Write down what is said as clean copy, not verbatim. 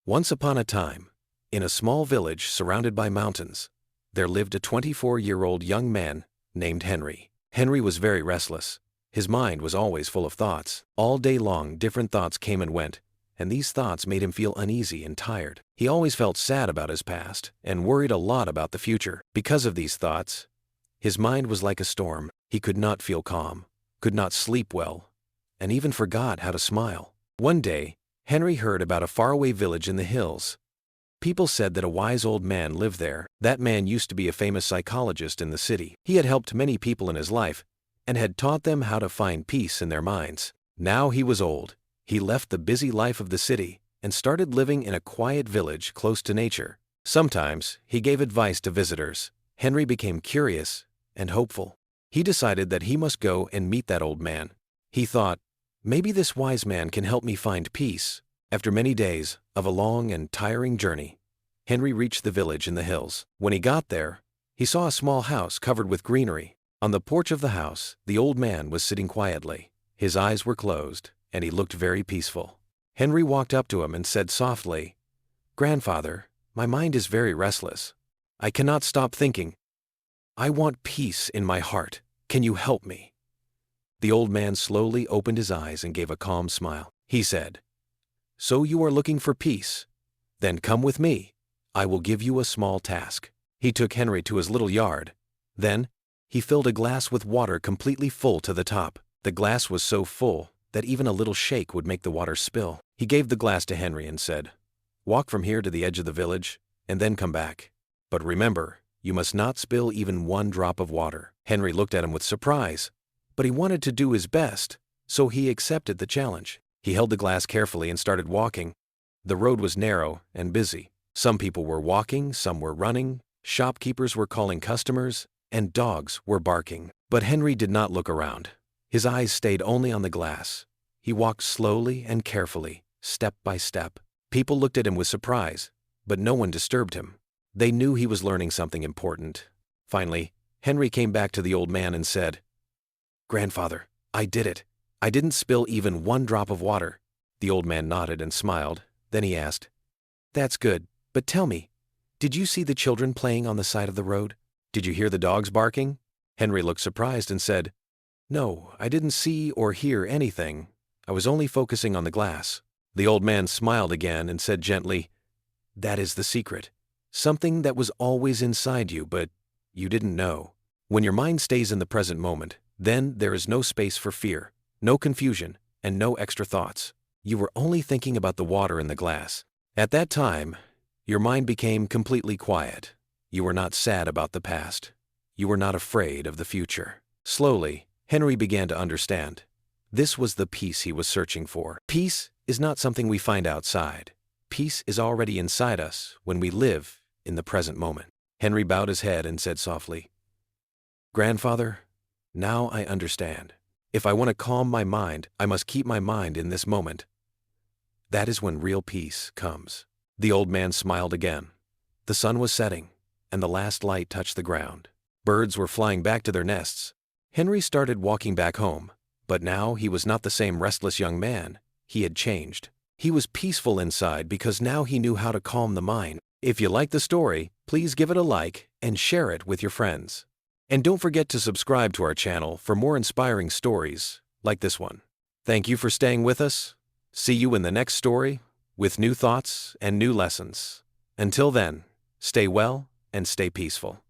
Once upon a time, in a small village surrounded by mountains, there lived a 24-year-old young man named Henry. Henry was very restless. His mind was always full of thoughts. All day long, different thoughts came and went, and these thoughts made him feel uneasy and tired. He always felt sad about his past and worried a lot about the future. Because of these thoughts, his mind was like a storm. He could not feel calm, could not sleep well, and even forgot how to smile. One day, Henry heard about a faraway village in the hills. People said that a wise old man lived there. That man used to be a famous psychologist in the city. He had helped many people in his life and had taught them how to find peace in their minds. Now he was old. He left the busy life of the city and started living in a quiet village close to nature. Sometimes he gave advice to visitors. Henry became curious and hopeful. He decided that he must go and meet that old man. He thought, maybe this wise man can help me find peace. After many days of a long and tiring journey, Henry reached the village in the hills. When he got there, he saw a small house covered with greenery. On the porch of the house, the old man was sitting quietly. His eyes were closed, and he looked very peaceful. Henry walked up to him and said softly, "Grandfather, my mind is very restless. I cannot stop thinking. I want peace in my heart. Can you help me?" The old man slowly opened his eyes and gave a calm smile. He said, "So you are looking for peace? Then come with me. I will give you a small task." He took Henry to his little yard. Then, he filled a glass with water completely full to the top. The glass was so full that even a little shake would make the water spill. He gave the glass to Henry and said, "Walk from here to the edge of the village, and then come back. But remember, you must not spill even one drop of water." Henry looked at him with surprise, but he wanted to do his best, so he accepted the challenge. He held the glass carefully and started walking. The road was narrow and busy. Some people were walking, some were running, shopkeepers were calling customers, and dogs were barking. But Henry did not look around. His eyes stayed only on the glass. He walked slowly and carefully, step by step. People looked at him with surprise, but no one disturbed him. They knew he was learning something important. Finally, Henry came back to the old man and said, "Grandfather, I did it. I didn't spill even one drop of water." The old man nodded and smiled. Then he asked, "That's good, but tell me, did you see the children playing on the side of the road? Did you hear the dogs barking?" Henry looked surprised and said, "No, I didn't see or hear anything. I was only focusing on the glass." The old man smiled again and said gently, "That is the secret. Something that was always inside you, but you didn't know. When your mind stays in the present moment, then there is no space for fear, no confusion, and no extra thoughts. You were only thinking about the water in the glass. At that time, your mind became completely quiet. You were not sad about the past. You were not afraid of the future." Slowly, Henry began to understand. This was the peace he was searching for. Peace is not something we find outside. Peace is already inside us when we live in the present moment. Henry bowed his head and said softly, "Grandfather, now I understand. If I want to calm my mind, I must keep my mind in this moment. That is when real peace comes." The old man smiled again. The sun was setting, and the last light touched the ground. Birds were flying back to their nests. Henry started walking back home, but now he was not the same restless young man. He had changed. He was peaceful inside because now he knew how to calm the mind. If you like the story, please give it a like and share it with your friends. And don't forget to subscribe to our channel for more inspiring stories like this one. Thank you for staying with us. See you in the next story with new thoughts and new lessons. Until then, stay well and stay peaceful.